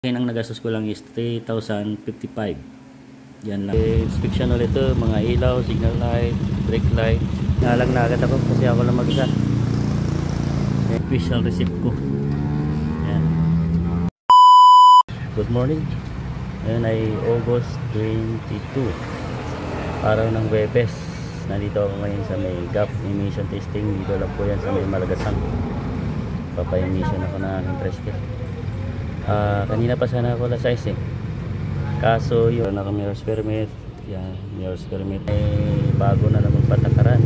Ang nagastos ko lang is 3,055. Yan lang. Inspection ulit ito, mga ilaw, signal light, brake light. Nalang na agad ako kasi ako lang mag-isa. Official receipt ko. Yan. Good morning. Ngayon ay August 22. Araw ng Webes. Nandito ako ngayon sa may gap emission testing. Dito lang po yan sa may Malagasan. Papa-emission ako na aking tricycle. Kanina pa sana ako alas 6 kaso yun naka mirrors permit. Yan, mirrors permit bago na naman patakaran.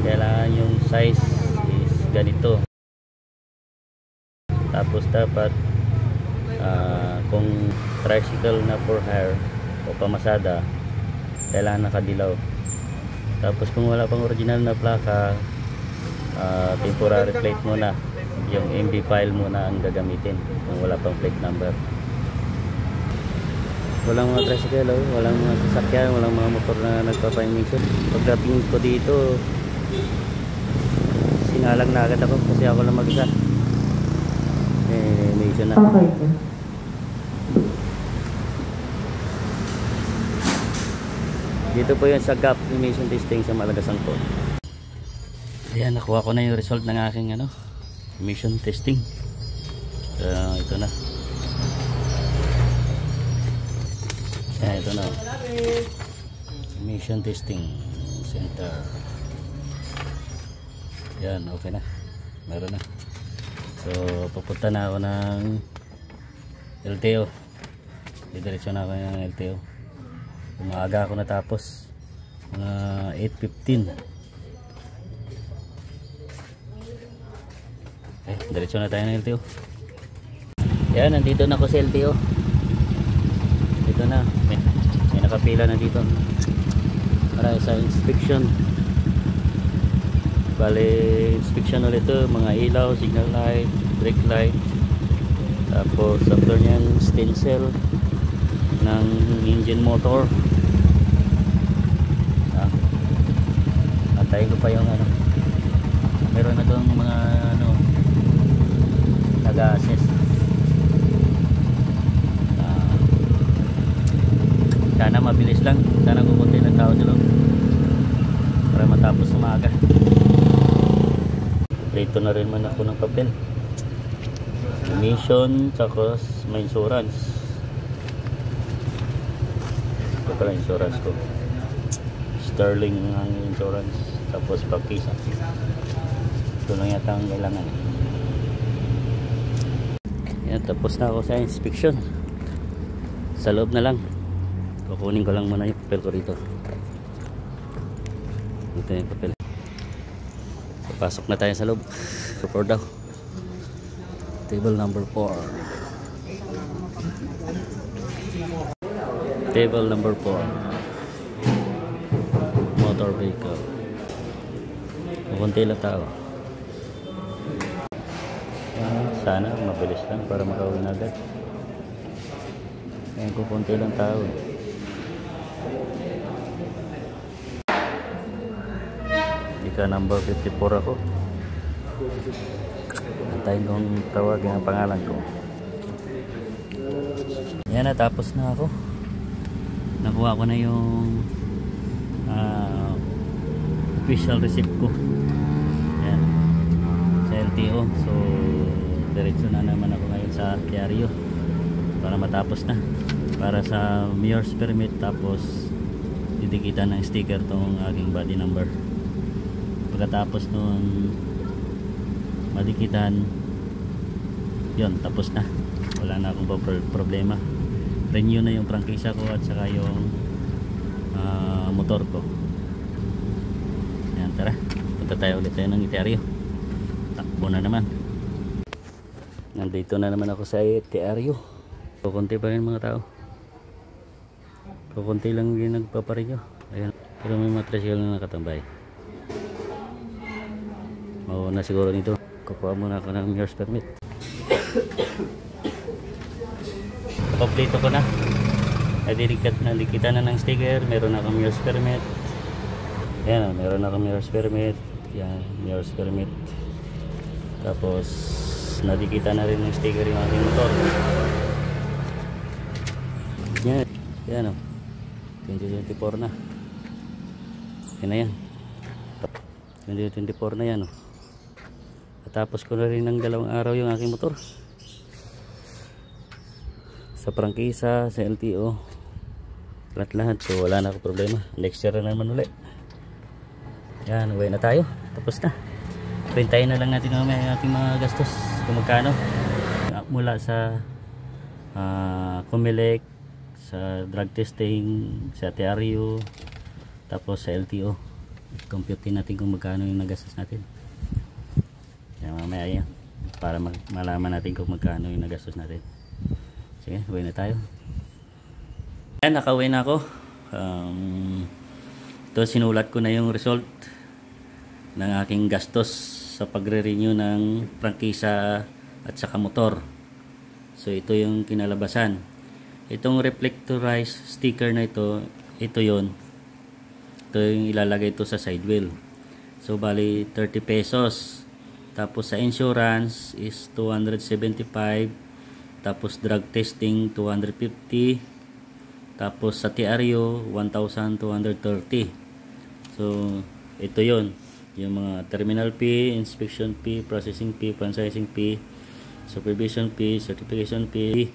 Kailangan yung size is ganito, tapos dapat kung tricycle na for hire o pamasada kailangan nakadilaw. Tapos kung wala pang original na plaka, temporary plate muna, yung MB file muna ang gagamitin kung wala pang plate number. Walang mga tricycle, walang mga sasakyan, walang mga motor na nagpapa-emission. Pagdating ko dito, sinalang na agad ako kasi ako lang mag-isa. Emission na. Okay. Dito po yan sa gap emission testing sa Malagasan po. Ayan, nakuha ko na yung result ng aking emission testing. Ito na. Ayan, ito na. Emission testing center. Ayan, okay na. Meron na. So, papunta na ako ng LTO. Didiretso na ako ng LTO. Umaga ako natapos. Mga 8:15. Diretso na tayo ng LTO. Yan, nandito na ako sa LTO. Dito na, may nakapila na dito para sa inspection. Bale, inspection ulit ito, mga ilaw, signal light, brake light, tapos after nyan stencil ng engine motor. Antayin ko pa yung meron na itong mga nag-assess. Sana mabilis lang, sana kukunti ng tao sila para matapos sa maaga. Dito na rin man ako ng papel, emission, tsaka may insurance. Ito pala insurance ko, Sterling ang insurance, tapos pagkisa. Ito lang yata ang kailangan. Yan, tapos na ako sa inspection. Sa loob na lang. Kukunin ko lang muna yung papel ko rito. Ito yung papel. Papasok na tayo sa loob. Support daw. Table number 4. Table number 4. Motor vehicle. Kukunti lang tao. Sana mabilis lang para makauwi na agad. Kaya kukunti lang tao. Ika number 54 ako. Antayin kong tawagin ang pangalan ko. Yan, natapos na ako. Nakuha ko na yung official receipt ko. Yan, sa LTO. So diretso na naman ako ngayon sa diaryo para matapos na, para sa mayor's permit, tapos didikitan ng sticker tong aking body number. Pagkatapos nun madikitan, yun, tapos na, wala na akong problema. Renew na yung prangkisa ko at saka yung motor ko. Yan, tara, punta tayo ulit tayo ng diaryo. Takbo na naman. Nandito na naman ako sa diaryo. Kukunti pa rin mga tao. Kukunti lang yung nagpaparinyo. Ayan. Pero may mga tricycle na nakatambay. Mauna siguro nito. Kukuha muna ako ng mayor's permit. Kompleto ko na. Nadikitan na ng sticker. Meron akong mayor's permit. Ayan, meron akong mayor's permit. Yan, mayor's permit. Tapos nadikita na rin ng sticker yung ating motor. niya. Yan o. 2024 na. Yan na yan. 2024 na yan o. Tapos ko na rin ng 2 araw yung aking motor. Sa prangkisa, sa LTO. Lahat-lahat. So wala na ako problema. Next year na naman ulit. Yan, uwi na tayo. Tapos na. Printayin na lang natin ang ating mga gastos. Kung magkano. Mula sa Comelec, sa drug testing, sa TRU, tapos sa LTO. Compute natin kung magkano yung nagastos natin. Yan, mamaya yan. Para malaman natin kung magkano yung nagastos natin. Sige, uwi na tayo. Yan, nakauwi na ako. Ito, sinulat ko na yung result ng aking gastos sa pagre-renew ng prangkisa at saka motor. So ito yung kinalabasan. Itong reflectorized sticker na ito yon. Ito yung ilalagay ito sa side wheel. So bali 30 pesos. Tapos sa insurance is 275. Tapos drug testing 250. Tapos sa TRU 1,230. So ito yon. Yung mga terminal fee, inspection fee, processing fee, franchising fee, supervision fee, certification fee,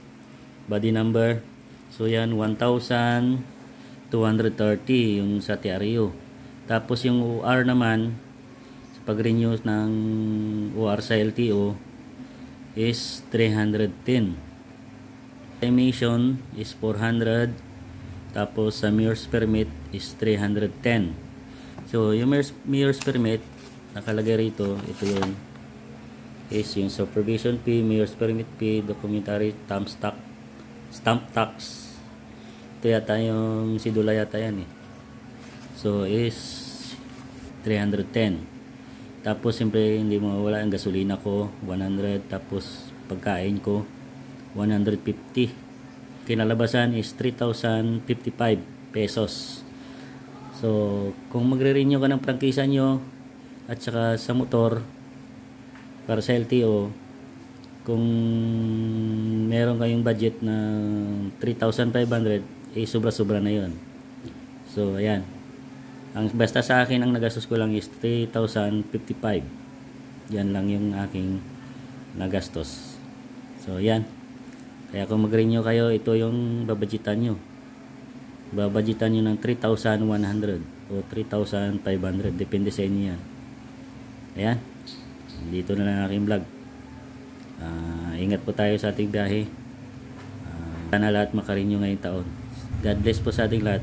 body number. So yan 1,230 yung sa TRU. Tapos yung OR naman sa pag-renew ng OR sa LTO is 310. Emission is 400. Tapos sa MERS permit is 310. So yung MERS permit nakalagay rito, ito yun, is yung supervision fee, MERS permit fee, documentary stamp tax. Ito yata yung sidula yata yan eh. So is 310. Tapos siyempre hindi mawawala ang gasolina ko 100. Tapos pagkain ko 150. Kinalabasan is 3,055 pesos. So kung magre-renew ka ng prangkisa nyo at saka sa motor para sa LTO, kung meron kayong budget na 3,500, eh sobra-sobra na yon. So ayan, basta sa akin ang nagastos ko lang is 3,055. Yan lang yung aking nagastos. So yan, kaya kung mag-renew kayo, ito yung babudgetan nyo. Babudgetan nyo ng 3,100 o 3,500, depende sa inyo yan. Ayan, dito na lang ang aking vlog. Ingat po tayo sa ating biyahe. Sana lahat makarenew ngayong taon. God bless po sa ating lahat.